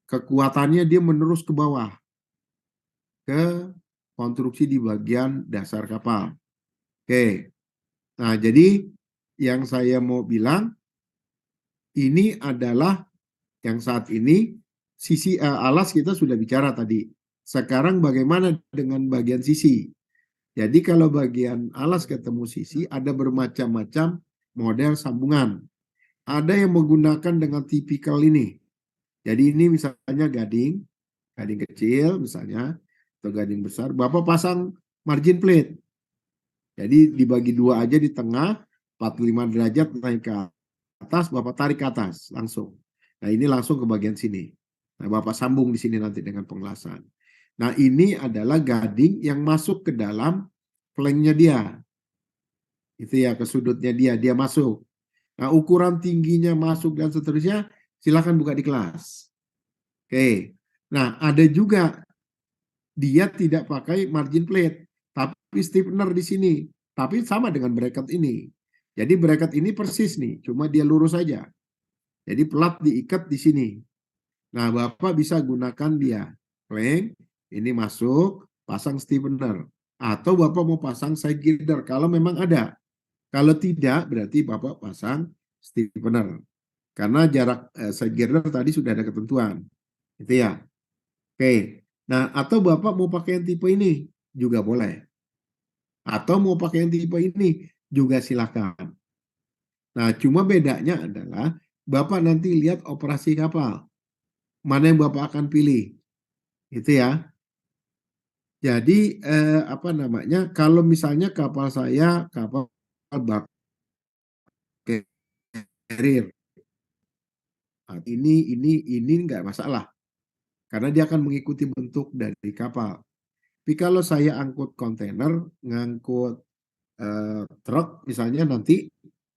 kekuatannya dia menerus ke bawah, ke konstruksi di bagian dasar kapal. Oke, nah jadi yang saya mau bilang, ini adalah yang saat ini sisi alas kita sudah bicara tadi. Sekarang bagaimana dengan bagian sisi? Jadi kalau bagian alas ketemu sisi ada bermacam-macam model sambungan. Ada yang menggunakan dengan tipikal ini. Jadi ini misalnya gading, gading kecil misalnya, atau gading besar. Bapak pasang margin plate. Jadi dibagi dua aja di tengah, 45 derajat naik ke atas, Bapak tarik ke atas langsung. Nah ini langsung ke bagian sini. Nah Bapak sambung di sini nanti dengan pengelasan. Nah ini adalah gading yang masuk ke dalam flanknya dia. Itu ya, ke sudutnya dia masuk. Nah ukuran tingginya masuk dan seterusnya, silakan buka di kelas. Oke. Nah ada juga dia tidak pakai margin plate, tapi stiffener di sini. Tapi sama dengan bracket ini. Jadi bracket ini persis nih, cuma dia lurus saja. Jadi plat diikat di sini. Nah, Bapak bisa gunakan dia. Plank, ini masuk, pasang stiffener. Atau Bapak mau pasang side girder, kalau memang ada. Kalau tidak, berarti Bapak pasang stiffener. Karena jarak side girder tadi sudah ada ketentuan. Itu ya. Oke. Nah, atau Bapak mau pakai yang tipe ini, juga boleh. Atau mau pakai yang tipe ini, juga silakan. Nah, cuma bedanya adalah Bapak nanti lihat operasi kapal. Mana yang Bapak akan pilih. Itu ya. Jadi apa namanya? Kalau misalnya kapal saya kapal bak carrier. Nah, ini nggak masalah karena dia akan mengikuti bentuk dari kapal. Tapi kalau saya angkut kontainer, ngangkut truk misalnya nanti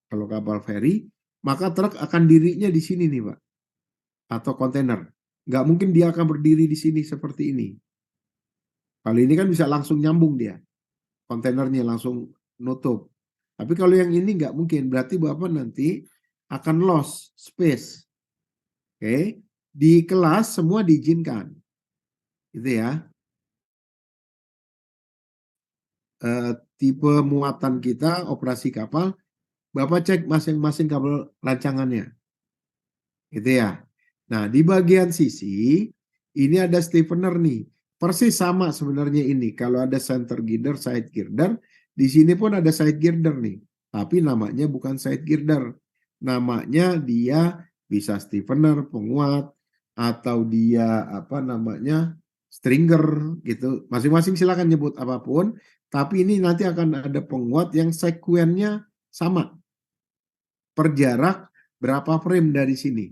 kalau kapal feri, maka truk akan dirinya di sini nih Pak, atau kontainer. Nggak mungkin dia akan berdiri di sini seperti ini. Kalau ini kan bisa langsung nyambung dia, kontainernya langsung nutup. Tapi kalau yang ini nggak mungkin, berarti Bapak nanti akan lost space. Oke, di kelas semua diizinkan. Gitu ya. Tipe muatan kita, operasi kapal, Bapak cek masing-masing kabel rancangannya. Gitu ya. Nah, di bagian sisi, ini ada stiffener nih. Persis sama sebenarnya ini. Kalau ada center girder, side girder, di sini pun ada side girder nih. Tapi namanya bukan side girder. Namanya dia bisa stiffener, penguat, atau dia apa namanya, stringer gitu. Masing-masing silakan nyebut apapun. Tapi ini nanti akan ada penguat yang sekuennya sama. Per jarak berapa frame dari sini.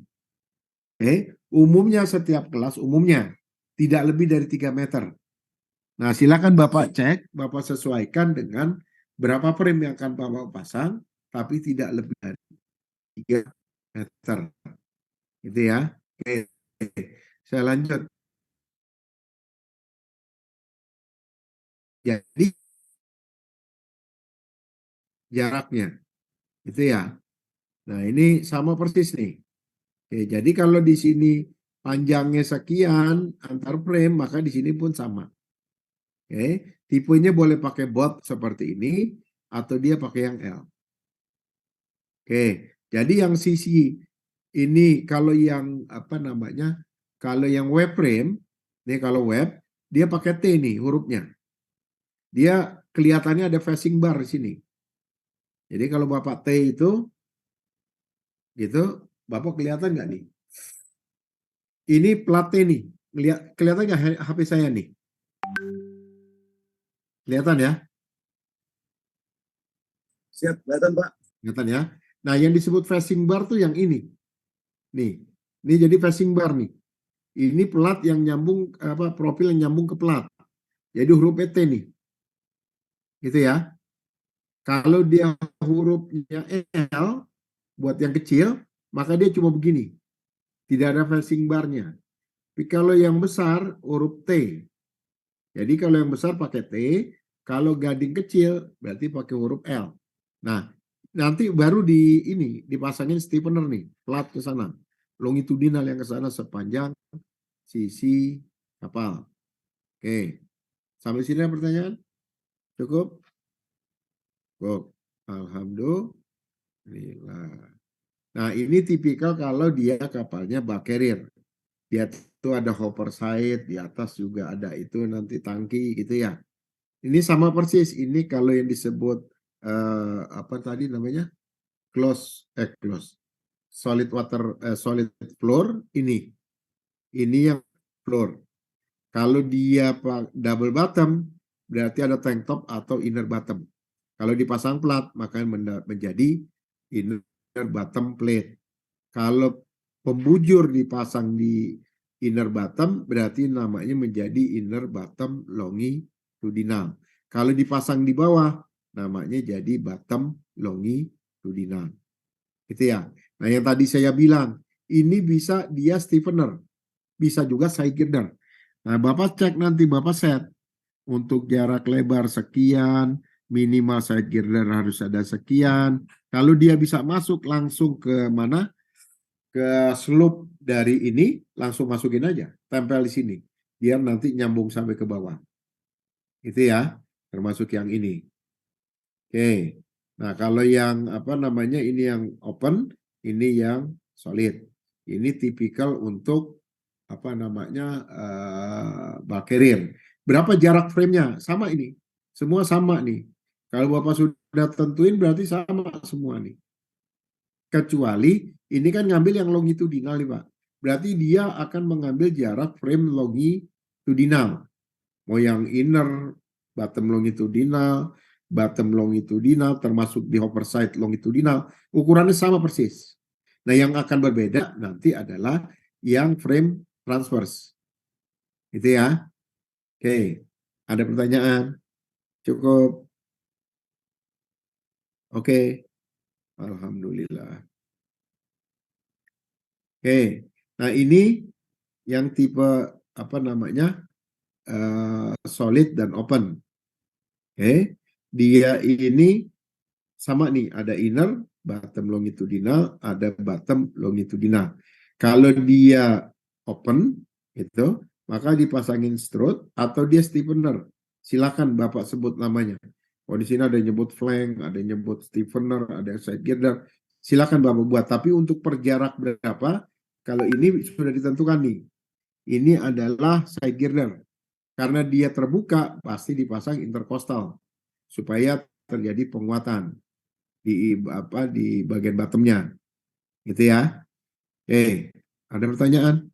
Umumnya setiap kelas umumnya tidak lebih dari 3 meter. Nah, silakan Bapak cek, Bapak sesuaikan dengan berapa frame yang akan Bapak pasang, tapi tidak lebih dari 3 meter. Gitu ya. Oke, saya lanjut. Jadi jaraknya, itu ya. Nah, ini sama persis nih. Oke, jadi kalau di sini panjangnya sekian antar frame, maka di sini pun sama. Oke, tipenya boleh pakai bot seperti ini atau dia pakai yang L. Oke, jadi yang sisi ini kalau yang apa namanya? Kalau yang web frame, nih kalau web, dia pakai T nih hurufnya. Dia kelihatannya ada facing bar di sini. Jadi kalau Bapak T itu gitu, Bapak kelihatan nggak nih? Ini plat T nih. Kelihatan nggak HP saya nih? Kelihatan ya? Siap, kelihatan Pak. Kelihatan ya? Nah, yang disebut facing bar tuh yang ini. Nih. Ini jadi facing bar nih. Ini plat yang nyambung apa profil yang nyambung ke plat. Jadi huruf T nih. Gitu ya. Kalau dia hurufnya L buat yang kecil, maka dia cuma begini. Tidak ada facing barnya. Tapi kalau yang besar huruf T. Jadi kalau yang besar pakai T, kalau gading kecil berarti pakai huruf L. Nah, nanti baru di ini dipasangin stiffener nih, plat ke sana. Longitudinal yang ke sana sepanjang sisi kapal. Oke, sampai sini ada pertanyaan? Cukup? Cukup. Alhamdulillah. Nah, ini tipikal kalau dia kapalnya bulk carrier. Dia itu ada hopper side, di atas juga ada itu nanti tangki gitu ya. Ini sama persis. Ini kalau yang disebut apa tadi namanya? Close. Solid water, solid floor ini. Ini yang floor. Kalau dia double bottom, berarti ada tank top atau inner bottom. Kalau dipasang plat, maka menjadi inner bottom plate. Kalau pembujur dipasang di inner bottom, berarti namanya menjadi inner bottom longitudinal. Kalau dipasang di bawah, namanya jadi bottom longitudinal. Gitu ya. Nah, yang tadi saya bilang, ini bisa dia stiffener, bisa juga side girder. Nah, Bapak cek nanti, Bapak set untuk jarak lebar sekian, minimal side girder harus ada sekian. Kalau dia bisa masuk langsung ke mana? Ke slope dari ini, langsung masukin aja, tempel di sini. Biar nanti nyambung sampai ke bawah. Itu ya, termasuk yang ini. Oke. Nah, kalau yang apa namanya ini yang open, ini yang solid. Ini tipikal untuk apa namanya bulk carrier. Berapa jarak frame-nya? Sama ini. Semua sama nih. Kalau Bapak sudah tentuin berarti sama semua nih. Kecuali ini kan ngambil yang longitudinal nih Pak. Berarti dia akan mengambil jarak frame longitudinal. Mau yang inner, bottom longitudinal, termasuk di hopper side longitudinal, ukurannya sama persis. Nah, yang akan berbeda nanti adalah yang frame transverse. Itu ya. Oke, ada pertanyaan? Cukup. Oke, Alhamdulillah. Oke, nah ini yang tipe apa namanya solid dan open. Oke, dia ini sama nih, ada inner, bottom longitudinal, ada bottom longitudinal. Kalau dia open, itu, maka dipasangin strut atau dia stiffener. Silakan Bapak sebut namanya. Oh, di sini ada yang nyebut flank, ada yang nyebut stiffener, ada yang side girder. Silakan Bapak buat. Tapi untuk perjarak berapa, kalau ini sudah ditentukan nih. Ini adalah side girder. Karena dia terbuka, pasti dipasang intercostal supaya terjadi penguatan di bagian bottomnya, gitu ya. Ada pertanyaan?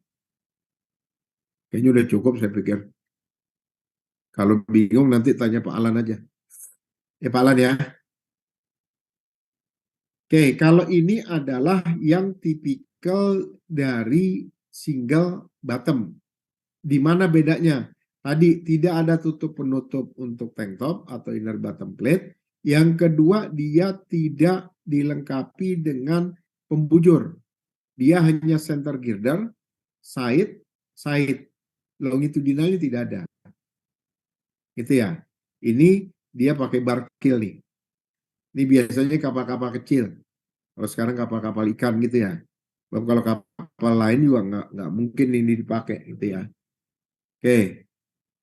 Kayaknya udah cukup saya pikir. Kalau bingung nanti tanya Pak Alan aja. Pak Alan ya. Kalau ini adalah yang tipikal dari single bottom. Di mana bedanya? Tadi tidak ada tutup penutup untuk tank top atau inner bottom plate. Yang kedua, dia tidak dilengkapi dengan pembujur. Dia hanya center girder, side, longitudinalnya tidak ada. Gitu ya. Ini dia pakai barkil nih. Ini biasanya kapal-kapal kecil. Kalau sekarang kapal-kapal ikan gitu ya. Kalau kapal lain juga nggak mungkin ini dipakai gitu ya. Oke,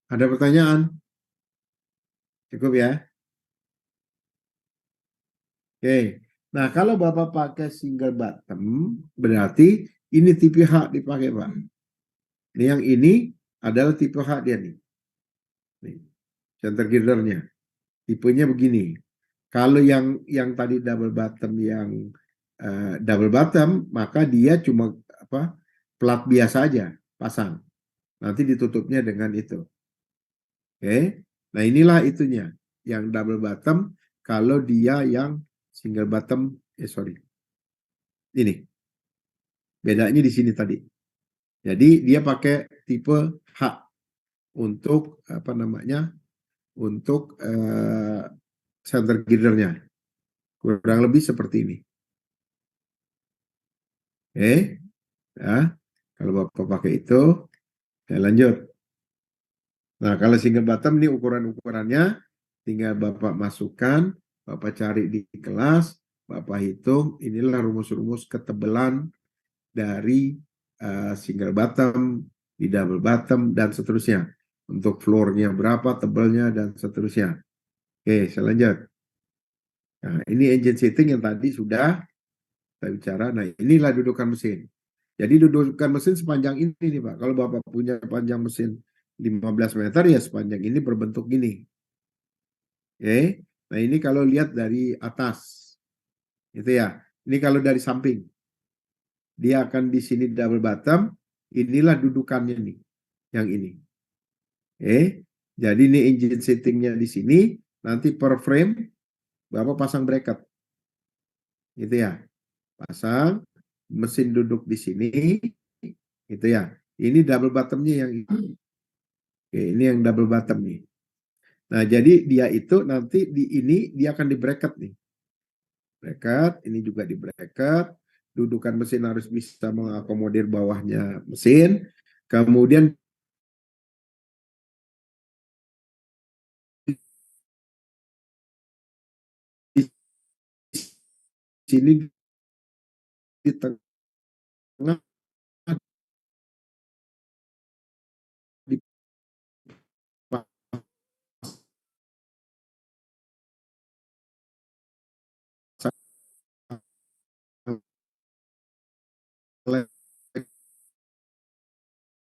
ada pertanyaan? Cukup ya. Oke. Nah, kalau Bapak pakai single bottom, berarti ini tipe H dipakai, Pak. Ini yang ini adalah tipe H dia nih. Nih, center girdernya. Tipenya begini. Kalau yang tadi double bottom double bottom, maka dia cuma apa plat biasa aja pasang. Nanti ditutupnya dengan itu. Oke. Nah, inilah itunya. Yang double bottom kalau dia yang single bottom, sorry. Ini. Bedanya di sini tadi. Jadi dia pakai tipe H untuk apa namanya? Untuk center girdernya. Kurang lebih seperti ini. Oke, ya. Kalau Bapak pakai itu, saya lanjut. Nah, kalau single bottom ini ukuran-ukurannya, tinggal Bapak masukkan, Bapak cari di kelas, Bapak hitung, inilah rumus-rumus ketebalan dari single bottom di double bottom, dan seterusnya. Untuk floornya berapa, tebalnya, dan seterusnya. Oke, saya lanjut. Nah, ini engine setting yang tadi sudah kita bicara. Nah, inilah dudukan mesin. Jadi dudukan mesin sepanjang ini nih Pak. Kalau Bapak punya panjang mesin 15 meter ya sepanjang ini berbentuk gini. Oke. Nah, ini kalau lihat dari atas. Itu ya. Ini kalau dari samping. Dia akan di sini double bottom. Inilah dudukannya nih. Yang ini. Oke. Jadi ini engine settingnya di sini. Nanti per frame Bapak pasang bracket. Gitu ya. Pasang mesin duduk di sini. Gitu ya. Ini double bottomnya yang ini. Oke, ini yang double bottom nih. Nah, jadi dia itu nanti di ini dia akan di bracket nih. Bracket, ini juga di bracket. Dudukan mesin harus bisa mengakomodir bawahnya mesin. Kemudian di sini di tengah